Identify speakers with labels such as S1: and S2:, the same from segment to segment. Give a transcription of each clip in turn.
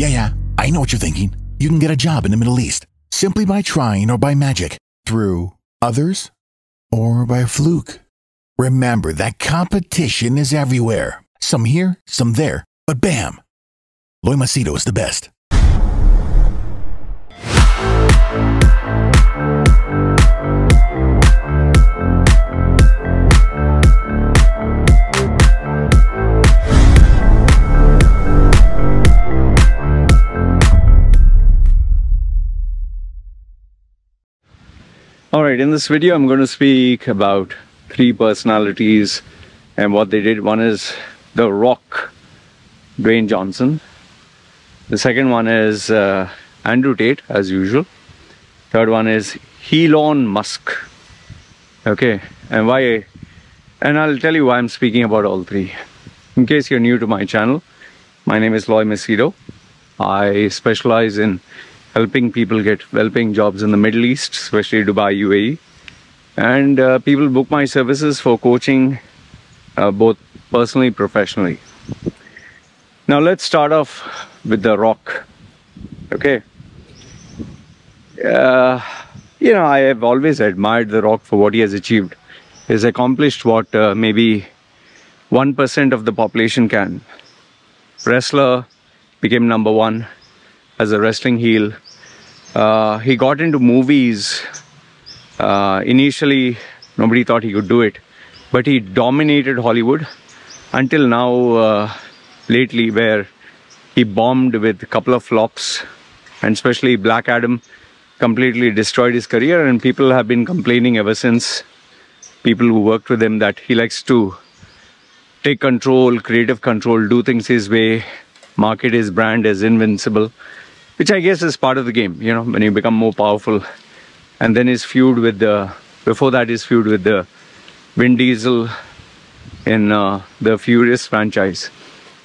S1: Yeah, I know what you're thinking. You can get a job in the Middle East simply by trying or by magic, through others, or by fluke. Remember that competition is everywhere. Some here, some there, but bam! Loy Machedo is the best.
S2: Alright, in this video I'm going to speak about 3 personalities and what they did. One is The Rock, Dwayne Johnson. The second one is Andrew Tate, as usual. Third one is Elon Musk. Okay, and why? And I'll tell you why I'm speaking about all 3. In case you're new to my channel, my name is Loy Machedo. I specialize in helping people get well-paying jobs in the Middle East, especially Dubai, UAE. And people book my services for coaching, both personally, professionally. Now let's start off with The Rock. Okay. You know, I have always admired The Rock for what he has achieved. He's accomplished what maybe 1% of the population can. Wrestler, became #1 as a wrestling heel. He got into movies. Initially, nobody thought he could do it, but he dominated Hollywood until now, lately, where he bombed with a couple of flops, and especially Black Adam completely destroyed his career, and people have been complaining ever since, people who worked with him, that he likes to take control, creative control, do things his way, market his brand as invincible, which I guess is part of the game, you know, when you become more powerful. And then his feud with before that his feud with the Vin Diesel in the Furious franchise.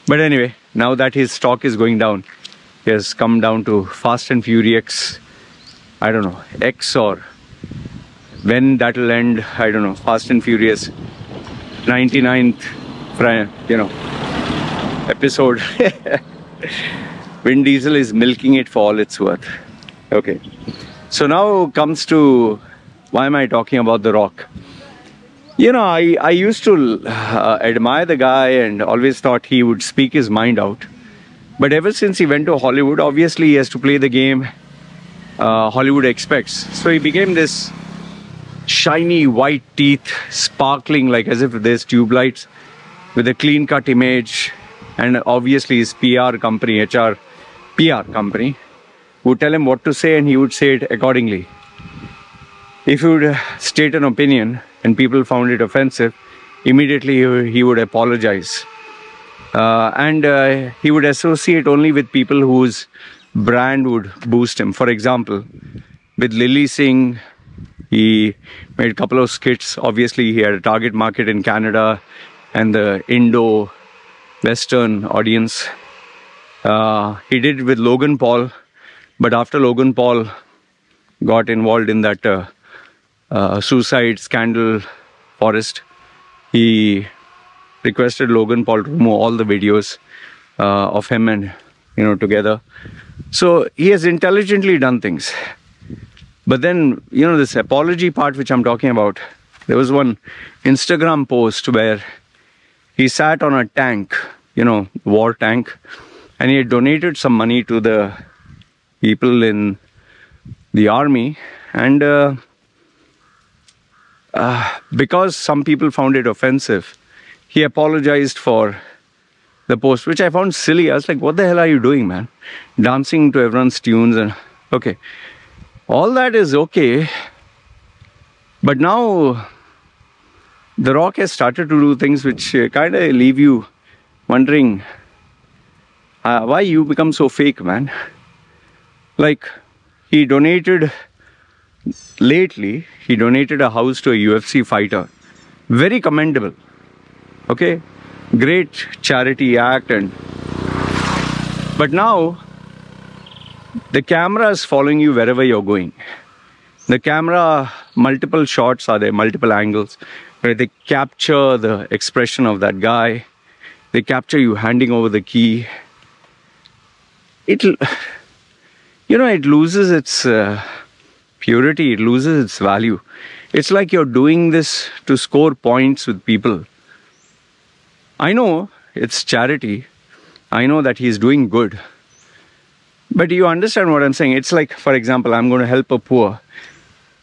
S2: But anyway, now that his stock is going down, he has come down to Fast and Furious, I don't know, X, or when that will end, I don't know, Fast and Furious 99th, you know, episode. Vin Diesel is milking it for all it's worth. Okay, so now comes to why am I talking about The Rock. You know, I used to admire the guy and always thought he would speak his mind out. But ever since he went to Hollywood, obviously he has to play the game Hollywood expects. So he became this shiny white teeth, sparkling like as if there's tube lights, with a clean-cut image. And obviously his PR company, PR company, would tell him what to say and he would say it accordingly. If he would state an opinion and people found it offensive, immediately he would apologize. And he would associate only with people whose brand would boost him. For example, with Lily Singh, he made a couple of skits. Obviously, he had a target market in Canada and the Indo-Western audience. He did it with Logan Paul, but after Logan Paul got involved in that suicide scandal forest, he requested Logan Paul to remove all the videos of him and, you know, together. So he has intelligently done things. But then, you know, this apology part which I'm talking about, there was one Instagram post where he sat on a tank, you know, war tank, and he had donated some money to the people in the army. And because some people found it offensive, he apologized for the post, which I found silly. I was like, what the hell are you doing, man? Dancing to everyone's tunes. And okay, all that is okay. But now The Rock has started to do things which kind of leave you wondering why you become so fake, man. Like, he donated, lately, he donated a house to a UFC fighter. Very commendable. Okay, great charity act. But now the camera is following you wherever you're going. The camera, multiple shots are there, multiple angles, where they capture the expression of that guy. They capture you handing over the key. it, it loses its purity, it loses its value. It's like you're doing this to score points with people. I know it's charity. I know that he's doing good. But you understand what I'm saying? It's like, for example, I'm going to help a poor,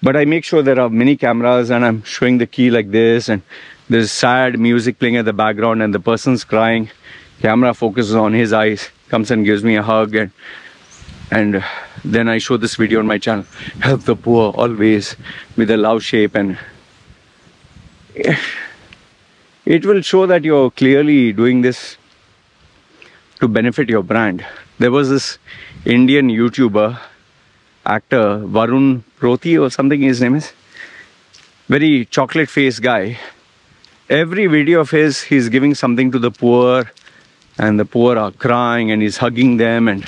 S2: but I make sure there are many cameras and I'm showing the key like this, and there's sad music playing at the background and the person's crying. Camera focuses on his eyes, comes and gives me a hug, and then I show this video on my channel. Help the poor always, with a love shape, and it will show that you're clearly doing this to benefit your brand. There was this Indian YouTuber, actor, Varun Proti or something his name is. Very chocolate face guy. Every video of his, he's giving something to the poor, and the poor are crying and he's hugging them, and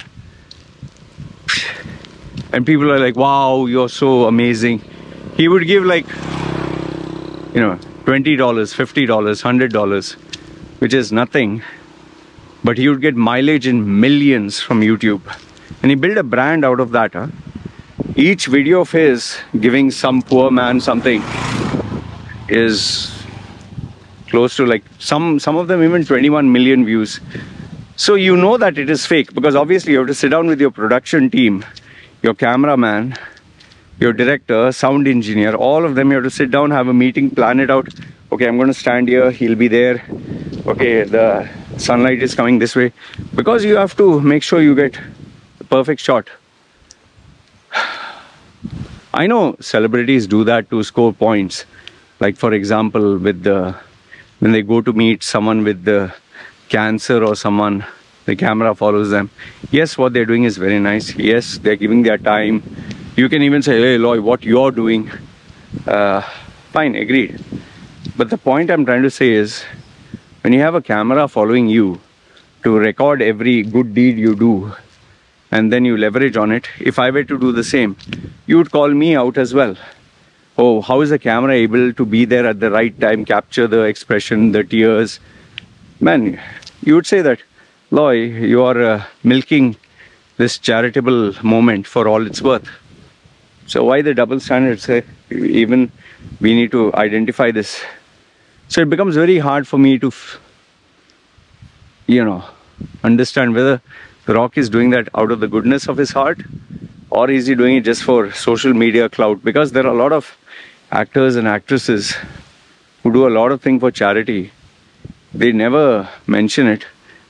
S2: people are like, wow, you're so amazing. He would give like, $20, $50, $100, which is nothing. But he would get mileage in millions from YouTube. And he built a brand out of that. Each video of his giving some poor man something is close to like, some of them even 21 million views. So you know that it is fake, because obviously you have to sit down with your production team, your cameraman, your director, sound engineer, all of them. You have to sit down, have a meeting, plan it out. Okay, I'm going to stand here, he'll be there. Okay, the sunlight is coming this way, because you have to make sure you get the perfect shot. I know celebrities do that to score points. Like, for example, with when they go to meet someone with the cancer or someone, the camera follows them. Yes, what they're doing is very nice. Yes, they're giving their time. You can even say, hey Loy, what you're doing, fine, agreed. But the point I'm trying to say is, when you have a camera following you to record every good deed you do, and then you leverage on it, if I were to do the same, you would call me out as well. Oh, how is the camera able to be there at the right time, capture the expression, the tears? Man, you would say that, Loy, you are milking this charitable moment for all it's worth. So why the double standards? Even we need to identify this. So it becomes very hard for me to, understand whether The Rock is doing that out of the goodness of his heart, or is he doing it just for social media clout? Because there are a lot of actors and actresses who do a lot of things for charity. They never mention it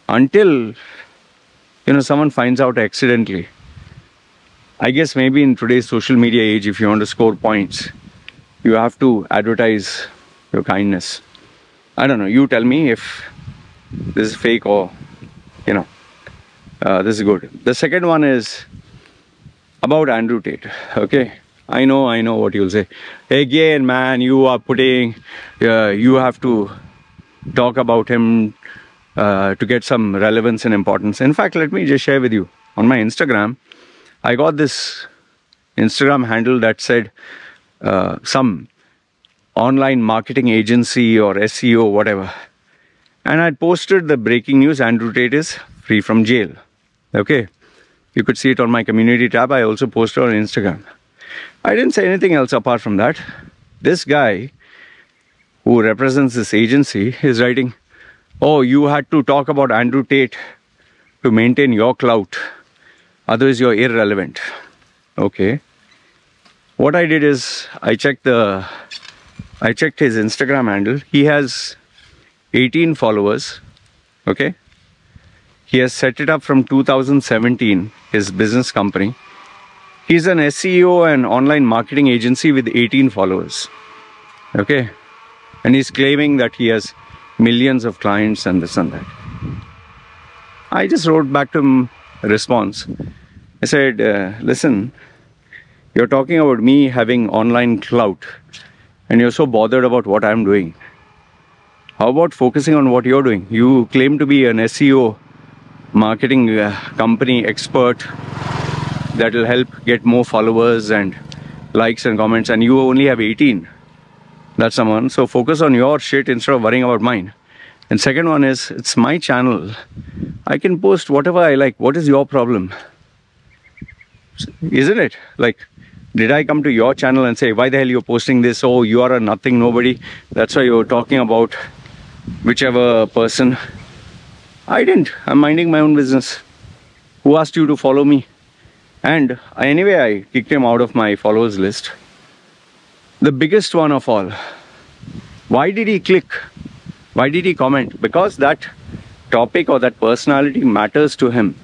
S2: until, someone finds out accidentally. I guess maybe in today's social media age, if you want to score points, you have to advertise your kindness. I don't know, you tell me if this is fake or, this is good. The second one is about Andrew Tate, okay? I know what you'll say. Again, man, you are putting, you have to talk about him to get some relevance and importance. In fact, let me just share with you. On my Instagram, I got this Instagram handle that said some online marketing agency or SEO, whatever. And I posted the breaking news, Andrew Tate is free from jail. Okay. You could see it on my community tab. I also posted on Instagram. I didn't say anything else apart from that. This guy who represents this agency is writing, oh, you had to talk about Andrew Tate to maintain your clout. Otherwise, you're irrelevant. Okay. What I did is I checked his Instagram handle. He has 18 followers. Okay. He has set it up from 2017, his business company. He's an SEO and online marketing agency with 18 followers. Okay. And he's claiming that he has millions of clients and this and that. I just wrote back to him a response. I said, listen, you're talking about me having online clout and you're so bothered about what I'm doing. How about focusing on what you're doing? You claim to be an SEO marketing company expert that will help get more followers and likes and comments, and you only have 18. That's someone. So focus on your shit instead of worrying about mine. And second one is, it's my channel. I can post whatever I like. What is your problem? Isn't it? Like, did I come to your channel and say, why the hell you're posting this? Oh, you are a nothing, nobody. That's why you're talking about whichever person. I didn't. I'm minding my own business. Who asked you to follow me? And anyway, I kicked him out of my followers list. The biggest one of all. Why did he click? Why did he comment? Because that topic or that personality matters to him.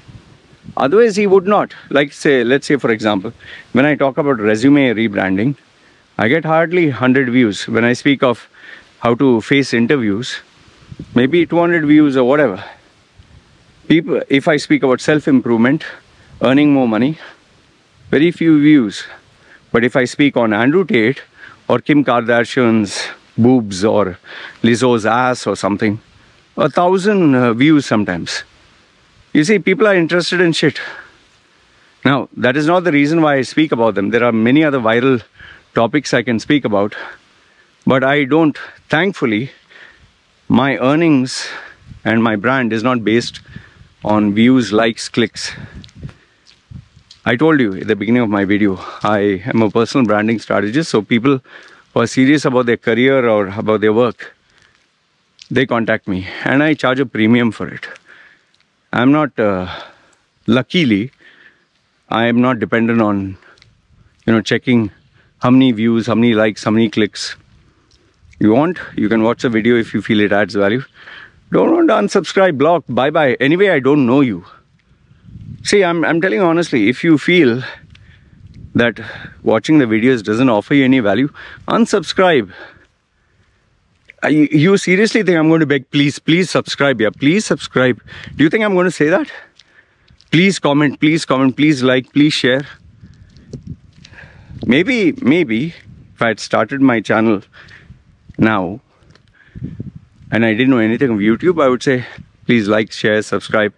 S2: Otherwise, he would not. Like, say, let's say, for example, when I talk about resume rebranding, I get hardly 100 views. When I speak of how to face interviews, maybe 200 views or whatever. People, if I speak about self-improvement, earning more money, very few views. But if I speak on Andrew Tate or Kim Kardashian's boobs or Lizzo's ass or something, 1,000 views sometimes. You see, people are interested in shit. Now, that is not the reason why I speak about them. There are many other viral topics I can speak about. But I don't, thankfully, my earnings and my brand is not based on views, likes, clicks. I told you at the beginning of my video, I am a personal branding strategist. So people who are serious about their career or about their work, they contact me and I charge a premium for it. I'm not, luckily, I am not dependent on, checking how many views, how many likes, how many clicks. You want, you can watch the video if you feel it adds value. Don't want to unsubscribe, block, bye-bye. Anyway, I don't know you. See, I'm telling you honestly, if you feel that watching the videos doesn't offer you any value, unsubscribe. You seriously think I'm going to beg, please subscribe, yeah, please subscribe. Do you think I'm going to say that? Please comment, please like, please share. Maybe, if I had started my channel now, and I didn't know anything of YouTube, I would say, please like, share, subscribe.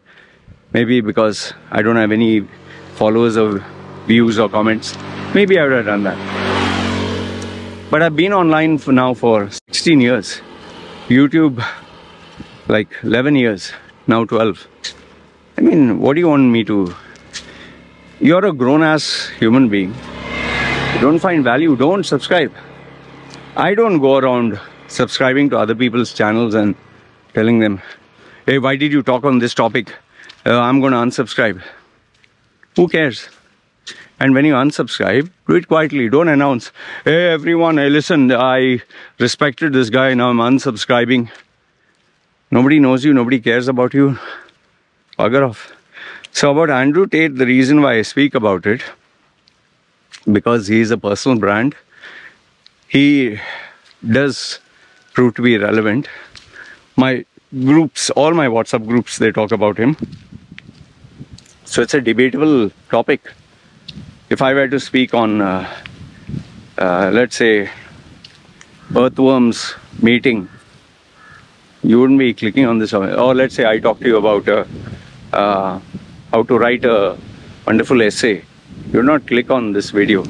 S2: Maybe because I don't have any followers or views or comments, maybe I would have done that. But I've been online for 16 years. YouTube, like 11 years, now 12. I mean, what do you want me to? You're a grown-ass human being. You don't find value, don't subscribe. I don't go around subscribing to other people's channels and telling them, hey, why did you talk on this topic? I'm going to unsubscribe. Who cares? And when you unsubscribe, do it quietly. Don't announce, hey everyone, hey listen, I respected this guy, now I'm unsubscribing. Nobody knows you, nobody cares about you. Bugger off. So about Andrew Tate, the reason why I speak about it, because he is a personal brand. He does prove to be relevant. My groups, all my WhatsApp groups, they talk about him. So it's a debatable topic. If I were to speak on, let's say, earthworms mating, you wouldn't be clicking on this. Or let's say I talk to you about how to write a wonderful essay. You would not click on this video.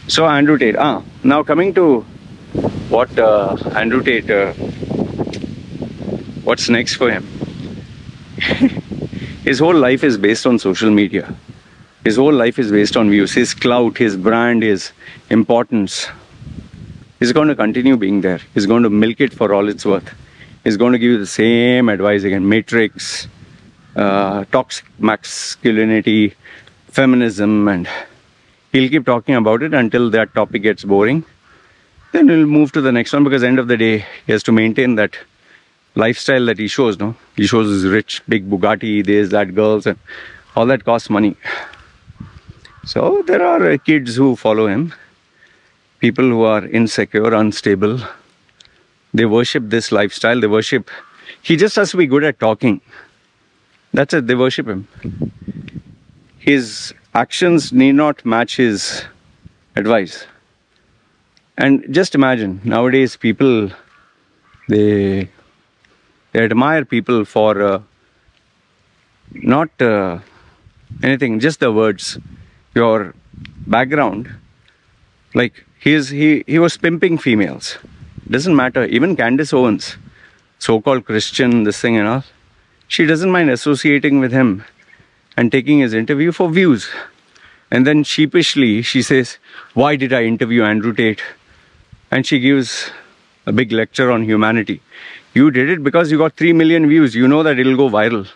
S2: So Andrew Tate. Now coming to what Andrew Tate, what's next for him? His whole life is based on social media. His whole life is based on views, his clout, his brand, his importance. He's going to continue being there. He's going to milk it for all it's worth. He's going to give you the same advice again. Matrix, toxic masculinity, feminism, and he'll keep talking about it until that topic gets boring. Then he'll move to the next one, because at the end of the day, he has to maintain that lifestyle that he shows, no? He shows his rich, big Bugatti, this, that, girls, and all that costs money. So there are kids who follow him, people who are insecure, unstable. They worship this lifestyle, they worship, he just has to be good at talking. That's it, they worship him. His actions need not match his advice. And just imagine, nowadays people, they admire people for not anything, just the words. Your background, like he was pimping females. Doesn't matter. Even Candace Owens, so-called Christian, this thing and all, She doesn't mind associating with him and taking his interview for views. And then sheepishly, she says, why did I interview Andrew Tate? And she gives a big lecture on humanity. You did it because you got 3 million views. You know that it'll go viral.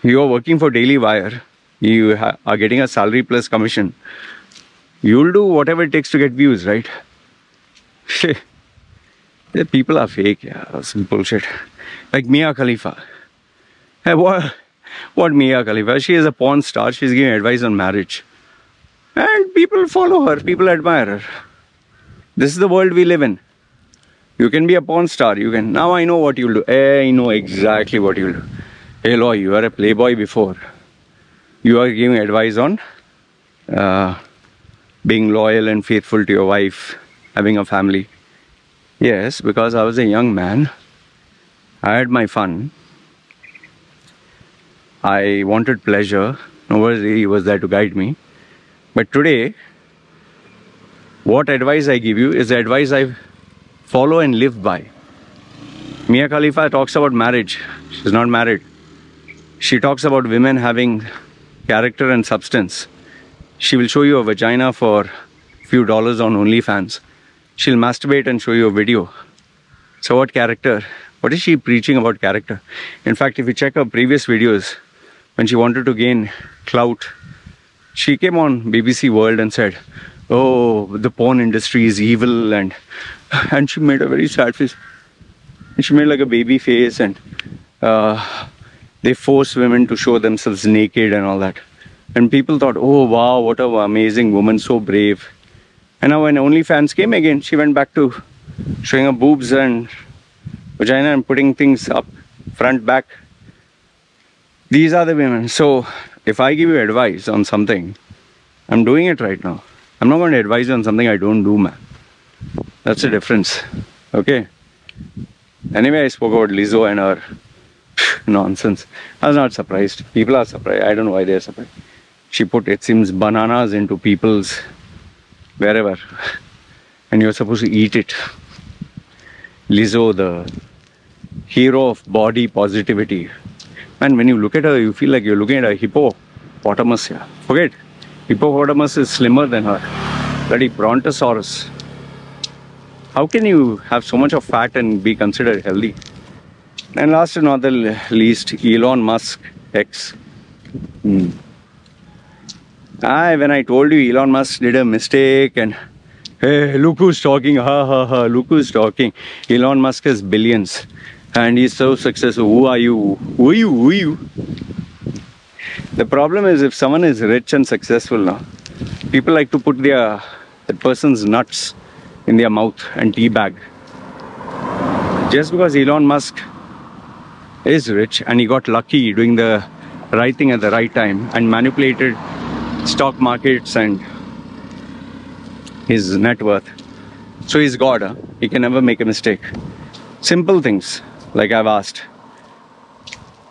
S2: You are working for Daily Wire. You are getting a salary plus commission. You'll do whatever it takes to get views, right? The people are fake, yeah, some bullshit. Like Mia Khalifa. Hey, what Mia Khalifa? She is a porn star. She's giving advice on marriage. And people follow her. People admire her. This is the world we live in. You can be a porn star. You can. Now I know what you'll do. I know exactly what you'll do. Hey, Loy, you are a playboy before. You are giving advice on being loyal and faithful to your wife, having a family. Yes, because I was a young man. I had my fun. I wanted pleasure. Nobody was there to guide me. But today, what advice I give you is the advice I follow and live by. Mia Khalifa talks about marriage. She's not married. She talks about women having character and substance. She will show you a vagina for a few dollars on OnlyFans. She'll masturbate and show you a video. So what character? What is she preaching about character? In fact, if you check her previous videos, when she wanted to gain clout, she came on BBC World and said, oh, the porn industry is evil, and she made a very sad face. And she made like a baby face, and they force women to show themselves naked and all that. And people thought, oh wow, what an amazing woman, so brave. And now when OnlyFans came again, she went back to showing her boobs and vagina and putting things up, front, back. These are the women. So if I give you advice on something, I'm doing it right now. I'm not going to advise you on something I don't do, man. That's the difference. Okay? Anyway, I spoke about Lizzo and her nonsense. I was not surprised. People are surprised. I don't know why they're surprised. She put, it seems, bananas into people's wherever. And you're supposed to eat it. Lizzo, the hero of body positivity. And when you look at her, you feel like you're looking at a hippopotamus here. Forget. Hippopotamus is slimmer than her. Bloody brontosaurus. How can you have so much of fat and be considered healthy? And last and not the least, Elon Musk, X. When I told you Elon Musk did a mistake and hey, look who's talking, ha ha ha, look who's talking. Elon Musk has billions and he's so successful. Who are you? Who are you? Who are you? The problem is if someone is rich and successful now, people like to put that person's nuts in their mouth and teabag. Just because Elon Musk is rich and he got lucky doing the right thing at the right time and manipulated stock markets and his net worth. So he's God, huh? He can never make a mistake. Simple things, like I've asked.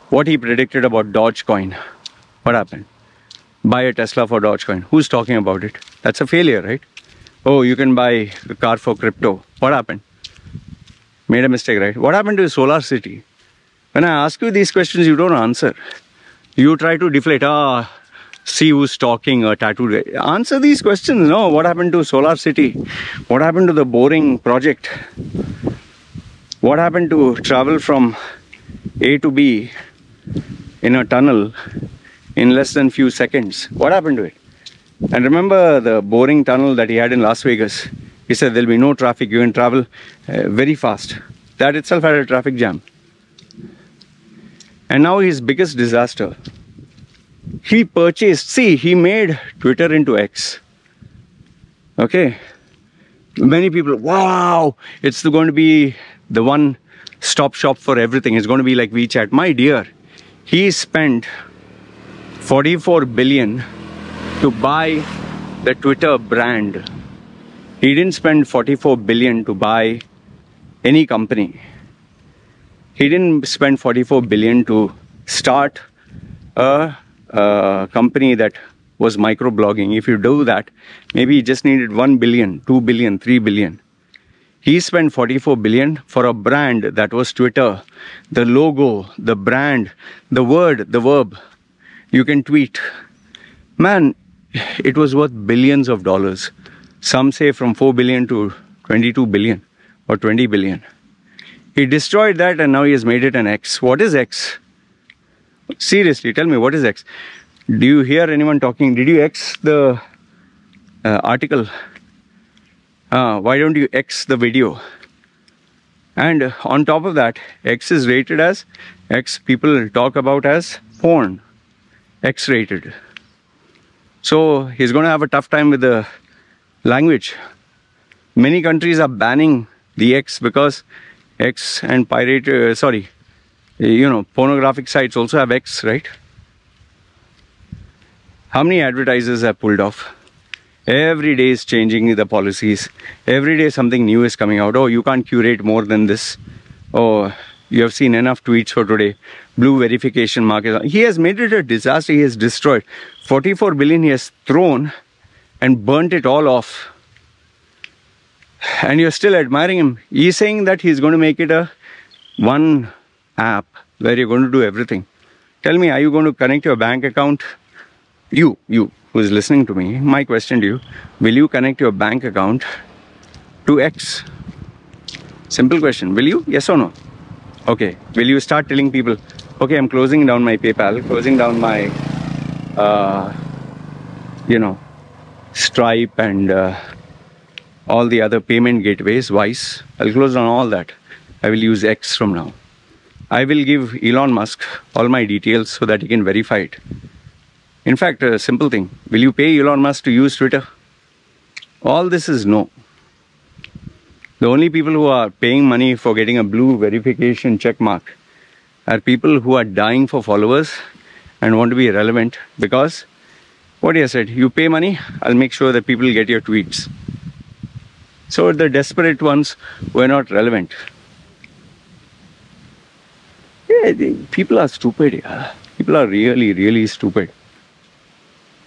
S2: What he predicted about Dogecoin. What happened? Buy a Tesla for Dogecoin. Who's talking about it? That's a failure, right? Oh, you can buy a car for crypto. What happened? Made a mistake, right? What happened to Solar City? When I ask you these questions, you don't answer. You try to deflate. See who's talking, a tattooed guy. Answer these questions. No, what happened to Solar City? What happened to the boring project? What happened to travel from A to B in a tunnel in less than few seconds? What happened to it? And remember the boring tunnel that he had in Las Vegas? He said there'll be no traffic, you can travel very fast. That itself had a traffic jam. And now his biggest disaster. He purchased, he made Twitter into X. Okay. Many people, wow, it's going to be the one-stop shop for everything. It's going to be like WeChat. My dear, he spent 44 billion to buy the Twitter brand. He didn't spend 44 billion to buy any company. He didn't spend 44 billion to start a company that was microblogging. If you do that, maybe he just needed 1 billion, 2 billion, 3 billion. He spent 44 billion for a brand that was Twitter. The logo, the brand, the word, the verb. You can tweet. Man, it was worth billions of dollars. Some say from 4 billion to 22 billion or 20 billion. He destroyed that and now he has made it an X. What is X? Seriously, tell me, what is X? Do you hear anyone talking? Did you X the article? Why don't you X the video? And on top of that, X is rated as, X people talk about as porn. X rated. So he's going to have a tough time with the language. Many countries are banning the X because X and pornographic sites also have X, right? How many advertisers have pulled off? Every day is changing the policies. Every day something new is coming out. Oh, you can't curate more than this. Oh, you have seen enough tweets for today. Blue verification market. He has made it a disaster. He has destroyed. 44 billion he has thrown and burnt it all off. And you're still admiring him. He's saying that he's going to make it a one app where you're going to do everything. Tell me, are you going to connect your bank account? You who is listening to me, my question to you, will you connect your bank account to X? Simple question. Will you? Yes or no? Okay. Will you start telling people, okay, I'm closing down my PayPal, closing down my, Stripe and all the other payment gateways, Wise. I'll close down all that. I will use X from now. I will give Elon Musk all my details so that he can verify it. In fact, a simple thing. Will you pay Elon Musk to use Twitter? All this is no. The only people who are paying money for getting a blue verification check mark are people who are dying for followers and want to be relevant because, what I said, you pay money, I'll make sure that people get your tweets. So the desperate ones were not relevant. Yeah, people are stupid. Yeah. People are really, really stupid.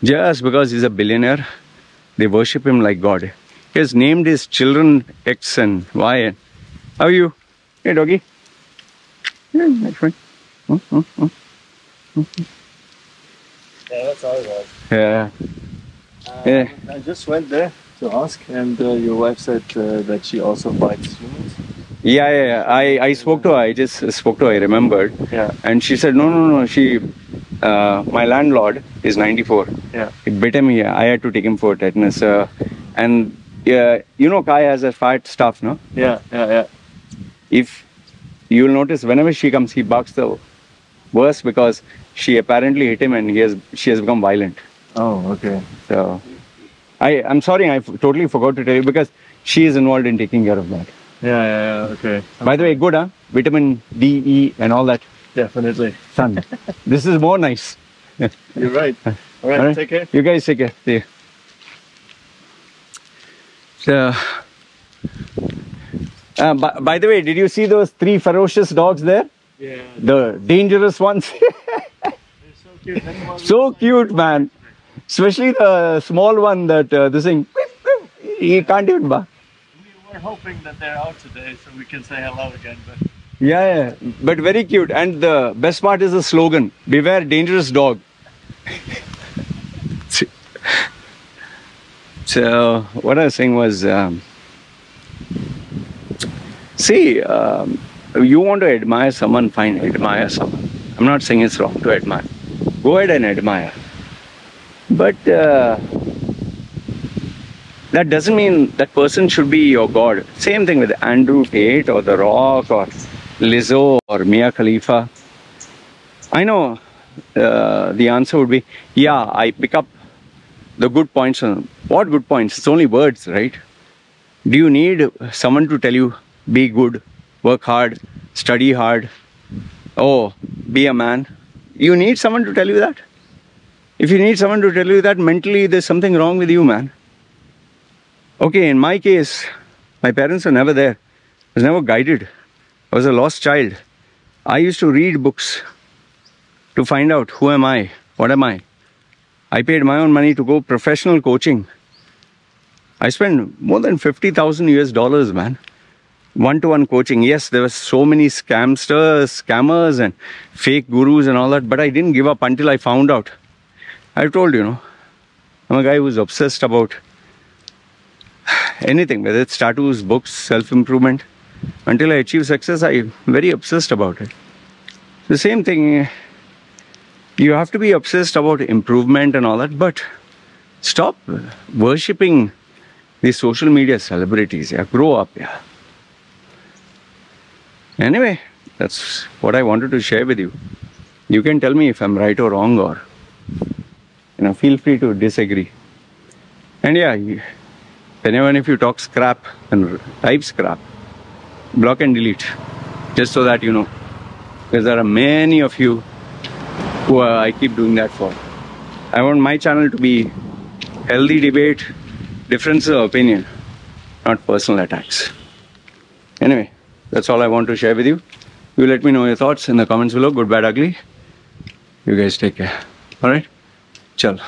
S2: Just because he's a billionaire, they worship him like God. He has named his children X and Y. How are you? Hey, doggy. Yeah, my friend.
S3: Yeah, that's all it was.
S2: Yeah. Yeah.
S3: I just went there to ask, and your wife said that she also bites humans.
S2: Yeah. I spoke to her. I just spoke to her. I remembered.
S3: Yeah.
S2: And she said, no. She, my landlord is 94.
S3: Yeah.
S2: He bit him here. I had to take him for tetanus. And Kai has a fat staff, no?
S3: Yeah.
S2: If you'll notice, whenever she comes, he barks the worst because she apparently hit him and she has become violent.
S3: Oh, okay.
S2: So, I'm sorry, I totally forgot to tell you because she is involved in taking care of that.
S3: Yeah, okay.
S2: By the way, good, huh? Vitamin D, E and all that.
S3: Definitely.
S2: Son, this is more nice.
S3: You're right. All right, take care.
S2: You guys take care. See you. So, by the way, did you see those 3 ferocious dogs there?
S3: Yeah.
S2: The dangerous ones.
S3: They're so cute.
S2: So cute, man. Especially the small one that this thing, he can't even bark.
S3: We're hoping that they're out today so we can say hello again. But
S2: Yeah, but very cute. And the best part is the slogan, beware dangerous dog. So what I was saying was, you want to admire someone, fine, admire someone. I'm not saying it's wrong to admire. Go ahead and admire. But that doesn't mean that person should be your God. Same thing with Andrew Tate or The Rock or Lizzo or Mia Khalifa. I know the answer would be, yeah, I pick up the good points. What good points? It's only words, right? Do you need someone to tell you, be good, work hard, study hard, oh, be a man? You need someone to tell you that? If you need someone to tell you that, mentally there's something wrong with you, man. Okay, in my case, my parents were never there. I was never guided. I was a lost child. I used to read books to find out who am I, what am I. I paid my own money to go professional coaching. I spent more than $50,000 US, man. one-to-one coaching. Yes, there were so many scammers and fake gurus and all that, but I didn't give up until I found out. I told you, I'm a guy who's obsessed about anything, whether it's tattoos, books, self-improvement. Until I achieve success, I'm very obsessed about it. The same thing, you have to be obsessed about improvement and all that, but stop worshipping these social media celebrities. Yeah, grow up. Yeah. Anyway, that's what I wanted to share with you. You can tell me if I'm right or wrong, or feel free to disagree. And yeah, anyone, if you talk scrap and type scrap, block and delete, just so that you know, because there are many of you who I keep doing that for. I want my channel to be healthy debate, differences of opinion, not personal attacks. Anyway, that's all I want to share with you. You let me know your thoughts in the comments below, good, bad, ugly. You guys take care. Alright? Chal.